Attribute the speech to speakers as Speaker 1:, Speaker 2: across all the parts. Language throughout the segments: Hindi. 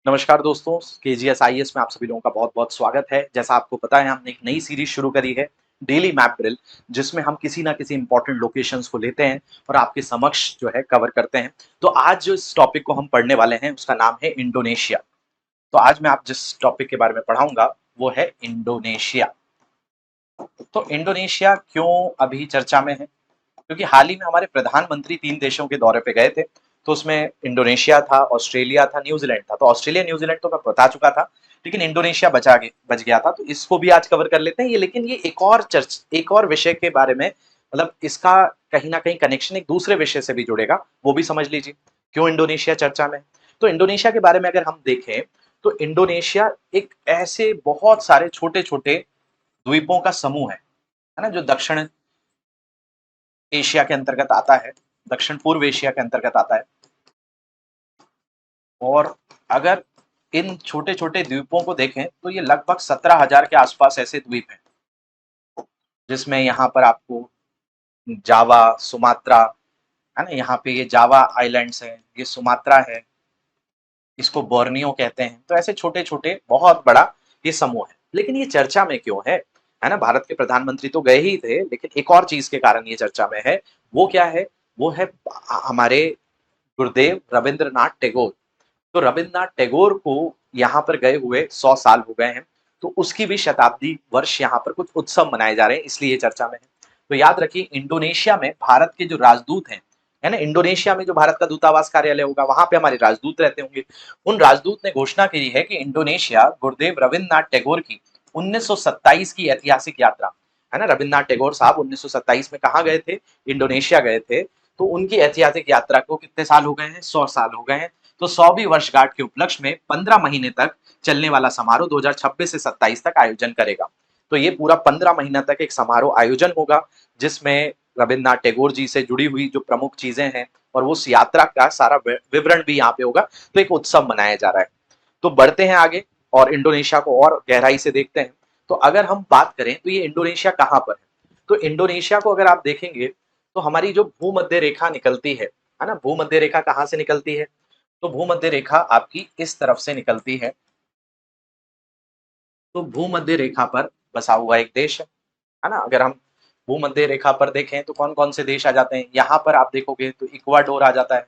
Speaker 1: नमस्कार दोस्तों, KGS में आप सभी लोगों का बहुत-बहुत स्वागत है। जैसा आपको पता है हमने एक नई सीरीज़ शुरू करी है, डेली मैप ड्रिल, जिसमें हम किसी न किसी इम्पोर्टेंट लोकेशंस को लेते हैं और आपके समक्ष जो है कवर करते हैं। तो आज जो इस टॉपिक को हम पढ़ने वाले हैं उसका नाम है इंडोनेशिया। तो आज मैं आप जिस टॉपिक के बारे में पढ़ाऊँगा वो है इंडोनेशिया। तो इंडोनेशिया क्यों अभी चर्चा में है? क्योंकि हाल ही में हमारे प्रधानमंत्री 3 देशों के दौरे पे गए थे, तो उसमें इंडोनेशिया था, ऑस्ट्रेलिया था, न्यूज़ीलैंड था। तो ऑस्ट्रेलिया, न्यूज़ीलैंड तो मैं बता चुका था, लेकिन इंडोनेशिया बच गया था, तो इसको भी आज कवर कर लेते हैं। लेकिन ये एक और विषय के बारे में मतलब इसका कहीं न कहीं कनेक्शन एक दूसरे विषय से भी जुड़ेगा, वो भी समझ लीजिए, क्यों इंडोनेशिया चर्चा में है। तो इंडोनेशिया के बारे में अगर हम देखें, तो इंडोनेशिया एक ऐसे बहुत सारे छोटे-छोटे द्वीपों का समूह है ना? जो दक्षिण एशिया के अंतर्गत आता है, दक्षिण पूर्व एशिया के अंतर्गत आता है। और अगर इन छोटे-छोटे द्वीपों को देखें तो ये लगभग 17,000 के आसपास ऐसे द्वीप हैं, जिसमें यहाँ पर आपको जावा, सुमात्रा, है ना? यहाँ पे ये जावा आइलैंड्स हैं, ये सुमात्रा है, इसको बोर्नियो कहते हैं। तो ऐसे छोटे-छोटे बहुत बड़ा ये समूह है। लेकिन ये चर्चा में क्यों है ना? भारत के प्रधानमंत्री तो गए ही थे, लेकिन एक और चीज़ के कारण ये चर्चा में है, वो क्या है? वो है हमारे गुरुदेव रविंद्रनाथ टैगोर। तो रविन्द्रनाथ टैगोर को यहाँ पर गए हुए 100 साल हो गए हैं, तो उसकी भी शताब्दी वर्ष यहाँ पर कुछ उत्सव मनाए जा रहे हैं, इसलिए ये चर्चा में है। तो याद रखिए इंडोनेशिया में भारत के जो राजदूत हैं, है ना? इंडोनेशिया में जो भारत का दूतावास कार्यालय होगा, वहाँ पे हमारे राजदूत रहते होंगे। उन राजदूत ने घोषणा की है कि इंडोनेशिया गुरुदेव रविन्द्रनाथ टैगोर की 1927 की ऐतिहासिक यात्रा, है ना? रविन्द्रनाथ टैगोर साहब 1927 में कहाँ गए थे? इंडोनेशिया गए थे। तो उनकी ऐतिहासिक यात्रा को कितने साल हो गए हैं? 100 साल हो गए हैं। तो 100वीं वर्षगांठ के उपलक्ष्य में 15 महीने तक चलने वाला समारोह 2026 से 27 तक आयोजन करेगा। तो ये पूरा 15 महीना तक एक समारोह आयोजन होगा, जिसमें रविन्द्रनाथ टैगोर जी से जुड़ी हुई जो प्रमुख चीजें हैं और उस यात्रा का सारा विवरण भी यहाँ पे होगा। तो एक उत्सव मनाया जा रहा है। तो बढ़ते हैं आगे और इंडोनेशिया को और गहराई से देखते हैं। तो अगर हम बात करें तो ये इंडोनेशिया कहाँ पर है? तो इंडोनेशिया को अगर आप देखेंगे तो हमारी जो भूमध्य रेखा निकलती है ना? भूमध्य रेखा कहाँ से निकलती है? तो भूमध्य रेखा आपकी इस तरफ से निकलती है। तो भूमध्य रेखा पर बसा हुआ एक देश है ना? अगर हम भूमध्य रेखा पर देखें तो कौन-कौन से देश आ जाते हैं? यहाँ पर आप देखोगे तो इक्वाडोर आ जाता है,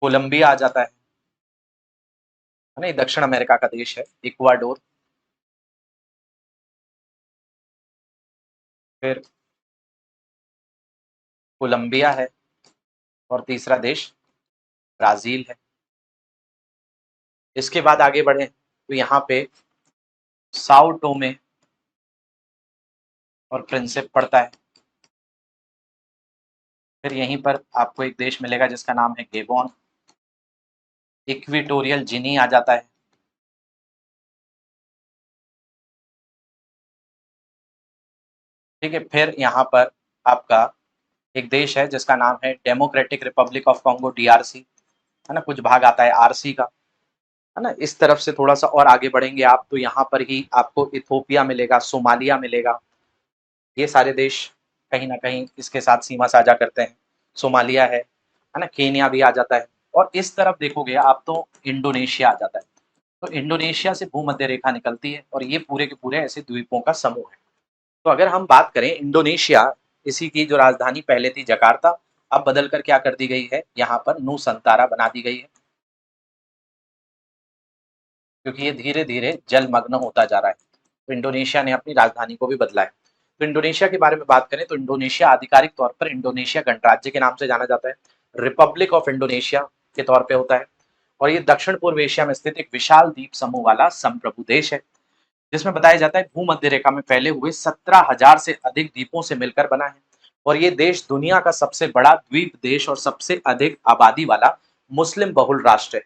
Speaker 1: कोलंबिया आ जाता है ना? ये दक्षिण अमेरिका का देश है, इक्वाडोर। फिर कोलंबिया है और तीसरा देश ब्राज़ील है। इसके बाद आगे बढ़ें तो यहाँ पे साओ टोमे और प्रिंसिप पड़ता है। फिर यहीं पर आपको एक देश मिलेगा जिसका नाम है गेबोन। इक्वेटोरियल गिनी आ जाता है। ठीक है, फिर यहाँ पर आपका एक देश है जिसका नाम है democratic Republic of Congo, DRC, है ना? कुछ भाग आता है आरसी का, है ना? इस तरफ से थोड़ा सा और आगे बढ़ेंगे आप तो यहाँ पर ही आपको इथोपिया मिलेगा, सोमालिया मिलेगा। ये सारे देश कहीं ना कहीं इसके साथ सीमा साझा करते हैं। सोमालिया है ना? केन्या भी आ जाता है। और इस तरफ देखोगे आप तो इंडोनेशिया आ जाता है। तो इंडोनेशिया से भूमध्य रेखा निकलती है और ये पूरे के पूरे ऐसे द्वीपों का समूह है। तो अगर हम बात करें इंडोनेशिया, इसी की जो राजधानी पहले थी जकार्ता, अब बदल कर क्या कर दी गई है? यहाँ पर नूसंतारा बना दी गई है, क्योंकि ये धीरे-धीरे जलमग्न होता जा रहा है। तो इंडोनेशिया ने अपनी राजधानी को भी बदला है। तो इंडोनेशिया के बारे में बात करें तो इंडोनेशिया आधिकारिक तौर पर इंडोनेशिया गणराज्य के नाम से जाना जाता है। रिपब्लिक ऑफ इंडोनेशिया के तौर पे होता है और ये दक्षिण पूर्व एशिया में स्थित एक विशाल द्वीप समूह वाला संप्रभु देश है, जिसमें बताया जाता है भूमध्य रेखा में फैले हुए 17,000 से अधिक द्वीपों से मिलकर बना है। और ये देश दुनिया का सबसे बड़ा द्वीप देश और सबसे अधिक आबादी वाला मुस्लिम बहुल राष्ट्र है।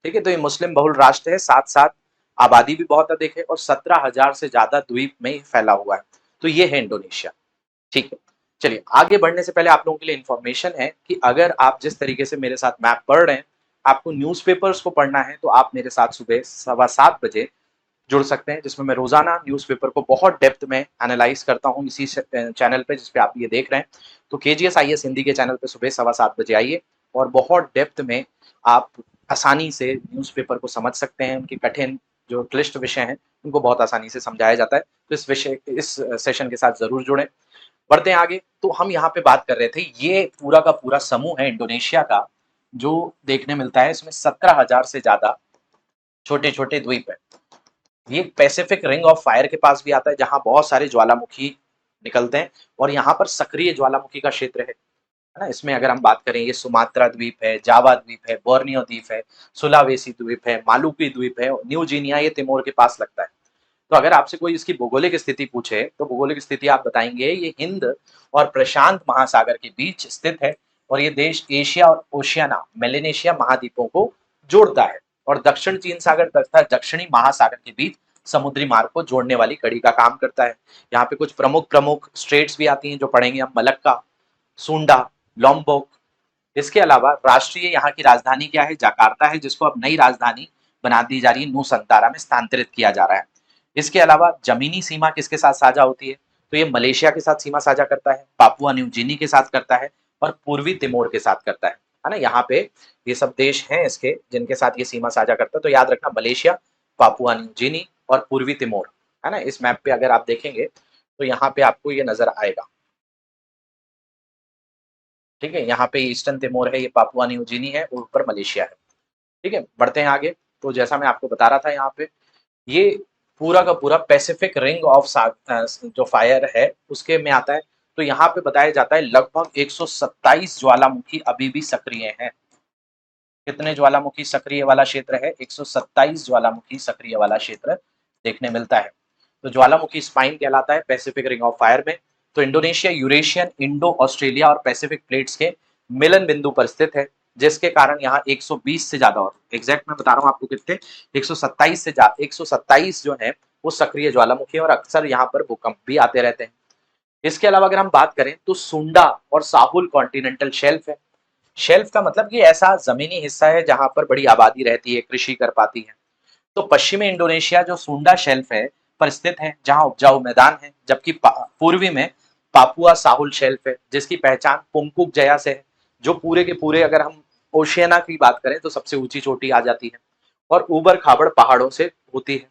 Speaker 1: ठीक है, तो ये मुस्लिम बहुल राष्ट्र है, साथ साथ आबादी भी बहुत अधिक है और 17,000 से ज्यादा द्वीप में ये फैला हुआ है। तो ये है इंडोनेशिया। ठीक है, चलिए आगे बढ़ने से पहले आप लोगों के लिए इंफॉर्मेशन है कि अगर आप जिस तरीके से मेरे साथ मैप पढ़ रहे हैं, आपको न्यूज़पेपर्स को पढ़ना है तो आप मेरे साथ सुबह 7:15 बजे जुड़ सकते हैं, जिसमें मैं रोजाना न्यूज़पेपर को बहुत डेप्थ में एनालाइज करता हूँ इसी चैनल पे जिस पे आप ये देख रहे हैं। तो KGS IAS हिंदी के चैनल पे सुबह 7:15 बजे आइए और बहुत डेप्थ में आप आसानी से न्यूज़पेपर को समझ सकते हैं, उनके कठिन जो क्लिष्ट विषय हैं उनको बहुत आसानी से समझाया जाता है। तो इस सेशन के साथ ज़रूर जुड़ें। बढ़ते हैं आगे, तो हम यहाँ पे बात कर रहे थे, ये पूरा का पूरा समूह है इंडोनेशिया का जो देखने मिलता है, इसमें 17,000 से ज़्यादा छोटे-छोटे द्वीप हैं। ये पैसिफिक रिंग ऑफ फायर के पास भी आता है जहाँ बहुत सारे ज्वालामुखी निकलते हैं और यहाँ पर सक्रिय ज्वालामुखी का क्षेत्र है ना। इसमें अगर हम बात करें, ये सुमात्रा द्वीप है, जावा द्वीप है, बोर्नियो द्वीप है, सुलावेसी द्वीप है, मालुकी द्वीप है, न्यू गिनिया ये तिमोर के पास लगता है। तो अगर आपसे कोई इसकी भौगोलिक स्थिति पूछे तो भौगोलिक स्थिति आप बताएंगे ये हिंद और प्रशांत महासागर के बीच स्थित है और ये देश एशिया और ओशियाना मेलेनेशिया महाद्वीपों को जोड़ता है और दक्षिण चीन सागर तथा दक्षिणी महासागर के बीच समुद्री मार्ग को जोड़ने वाली कड़ी का काम करता है। यहाँ पे कुछ प्रमुख प्रमुख स्टेट्स भी आती हैं जो पढ़ेंगे हम, मलक्का, सुंडा, लोम्बोक। इसके अलावा राष्ट्रीय यहाँ की राजधानी क्या है? जकार्ता है, जिसको अब नई राजधानी बना दी जा रही है, नूसंतारा में स्थानांतरित किया जा रहा है। इसके अलावा जमीनी सीमा किसके साथ साझा होती है? तो ये मलेशिया के साथ सीमा साझा करता है, पापुआ न्यू गिनी के साथ करता है और पूर्वी तिमोर के साथ करता है ना। यहाँ पे ये सब देश हैं इसके जिनके साथ ये सीमा साझा करता है। तो याद रखना, मलेशिया, पापुआ न्यू गिनी और पूर्वी तिमोर, है ना। इस मैप पे अगर आप देखेंगे तो यहाँ पे आपको ये नजर आएगा, ठीक है। यहाँ पे ईस्टर्न तिमोर है, ये पापुआ न्यू गिनी है और ऊपर मलेशिया है, ठीक है। बढ़ते हैं आगे। तो जैसा मैं आपको बता रहा था, यहाँ पे ये पूरा का पूरा पैसिफिक रिंग ऑफ जो फायर है उसके में आता है। तो यहाँ पे बताया जाता है लगभग 127 ज्वालामुखी अभी भी सक्रिय हैं। कितने ज्वालामुखी सक्रिय वाला क्षेत्र है? 127 ज्वालामुखी सक्रिय वाला क्षेत्र देखने मिलता है। तो ज्वालामुखी स्पाइन कहलाता है पैसिफिक रिंग ऑफ फायर में। तो इंडोनेशिया यूरेशियन, इंडो ऑस्ट्रेलिया और पैसिफिक प्लेट्स के मिलन बिंदु पर स्थित है, जिसके कारण यहाँ 120 से ज्यादा, और एग्जैक्ट मैं बता रहा हूँ आपको कितने, 127 से ज्यादा, 127 जो है वो सक्रिय ज्वालामुखी है और अक्सर यहाँ पर भूकंप भी आते रहते हैं। इसके अलावा अगर हम बात करें तो सुंडा और साहुल कॉन्टिनेंटल शेल्फ है। शेल्फ का मतलब ये ऐसा जमीनी हिस्सा है जहां पर बड़ी आबादी रहती है, कृषि कर पाती है। तो पश्चिमी इंडोनेशिया जो सुंडा शेल्फ है पर स्थित है जहां उपजाऊ मैदान है, जबकि पूर्वी में पापुआ साहुल शेल्फ है जिसकी पहचान पुंकुक जया से है, जो पूरे के पूरे अगर हम ओशियाना की बात करें तो सबसे ऊंची चोटी आ जाती है और ऊबड़ खाबड़ पहाड़ों से होती है।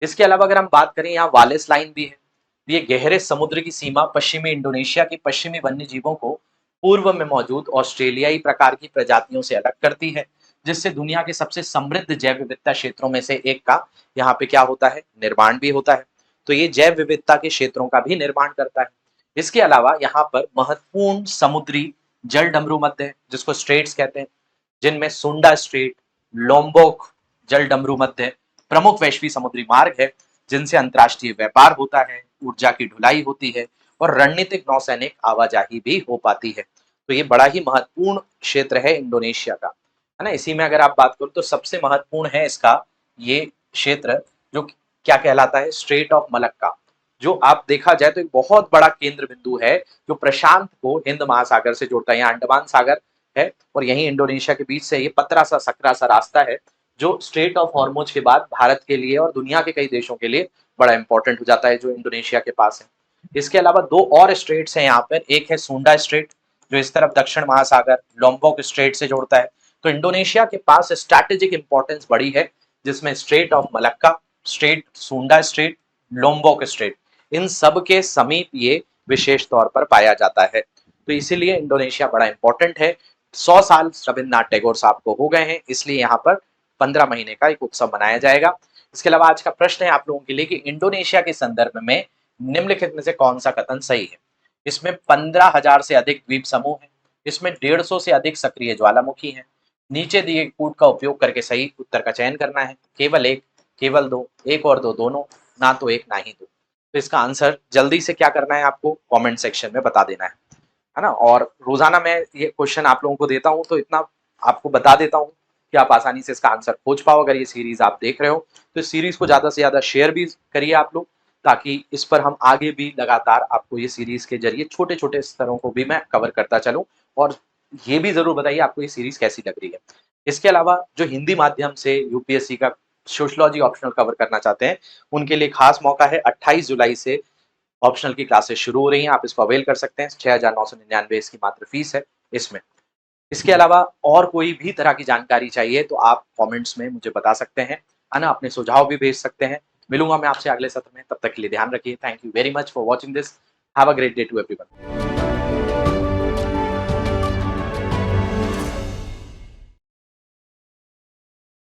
Speaker 1: इसके अलावा अगर हम बात करें, यहाँ वालेस लाइन भी है। ये गहरे समुद्र की सीमा पश्चिमी इंडोनेशिया के पश्चिमी वन्य जीवों को पूर्व में मौजूद ऑस्ट्रेलियाई प्रकार की प्रजातियों से अलग करती है, जिससे दुनिया के सबसे समृद्ध जैव विविधता क्षेत्रों में से एक का यहाँ पे क्या होता है? निर्माण भी होता है। तो ये जैव विविधता के क्षेत्रों का भी निर्माण करता है। इसके अलावा यहाँ पर महत्वपूर्ण समुद्री जल डमरू मध्य है, जिसको स्ट्रेट्स कहते हैं, जिनमें सुंडा स्ट्रेट, लोम्बोक जल डमरू मध्य प्रमुख वैश्विक समुद्री मार्ग है, जिनसे अंतरराष्ट्रीय व्यापार होता है, ऊर्जा की ढुलाई होती है और रणनीतिक नौसैनिक आवाजाही भी हो पाती है। तो ये बड़ा ही महत्वपूर्ण क्षेत्र है इंडोनेशिया का, है ना। इसी में अगर आप बात करो तो सबसे महत्वपूर्ण है इसका ये क्षेत्र जो क्या कहलाता है? स्ट्रेट ऑफ मलक्का, जो आप देखा जाए तो एक बहुत बड़ा केंद्र बिंदु है जो प्रशांत को हिंद महासागर से जोड़ता है। यहाँ अंडमान सागर है और यही इंडोनेशिया के बीच से ये पतरा सा सकरा सा रास्ता है जो स्ट्रेट ऑफ हॉर्मुज के बाद भारत के लिए और दुनिया के कई देशों के लिए बड़ा इंपॉर्टेंट हो जाता है, जो इंडोनेशिया के पास है। इसके अलावा दो और स्ट्रेट्स हैं यहाँ पर, एक है सुंडा स्ट्रेट जो इस तरफ दक्षिण महासागर लोम्बोक स्ट्रेट से जोड़ता है। तो इंडोनेशिया के पास स्ट्रैटेजिक इंपॉर्टेंस बड़ी है, जिसमें स्ट्रेट ऑफ मलक्का स्ट्रेट, सुंडा स्ट्रेट, लोम्बोक स्ट्रेट, इन सब के समीप ये विशेष तौर पर पाया जाता है। तो इसीलिए इंडोनेशिया बड़ा इंपॉर्टेंट है। 100 साल रविन्द्रनाथ टैगोर साहब को हो गए हैं, इसलिए यहाँ पर 15 महीने का एक उत्सव मनाया जाएगा। इसके अलावा आज का प्रश्न है आप लोगों के लिए कि इंडोनेशिया के संदर्भ में निम्नलिखित में से कौन सा कथन सही है? इसमें 15,000 से अधिक द्वीप समूह है, इसमें 150 से अधिक सक्रिय ज्वालामुखी हैं। नीचे दिए कूट का उपयोग करके सही उत्तर का चयन करना है। केवल एक, केवल दो, एक और दो, दोनों, ना तो एक ना ही दो। तो इसका आंसर जल्दी से क्या करना है? आपको कमेंट सेक्शन में बता देना है ना। और रोजाना मैं ये क्वेश्चन आप लोगों को देता हूं तो इतना आपको बता देता हूं कि आप आसानी से इसका आंसर खोज पाओ। अगर ये सीरीज आप देख रहे हो तो इस सीरीज को ज्यादा से ज्यादा शेयर भी करिए आप लोग, ताकि इस पर हम आगे भी लगातार आपको ये सीरीज के जरिए छोटे छोटे स्तरों को भी मैं कवर करता चलूं। और ये भी जरूर बताइए आपको ये सीरीज कैसी लग रही है। इसके अलावा जो हिंदी माध्यम से यूपीएससी का सोशियोलॉजी ऑप्शनल कवर करना चाहते हैं, उनके लिए खास मौका है। 28 जुलाई से ऑप्शनल की क्लासेस शुरू हो रही हैं, आप इसको अवेल कर सकते हैं। 6,999 इसकी मात्र फीस है इसमें। इसके अलावा और कोई भी तरह की जानकारी चाहिए तो आप कमेंट्स में मुझे बता सकते हैं, है ना? अपने सुझाव भी भेज सकते हैं। मिलूँगा मैं आपसे अगले सत्र में, तब तक के लिए ध्यान रखिए। Thank you very much for watching this. Have a great day to everyone.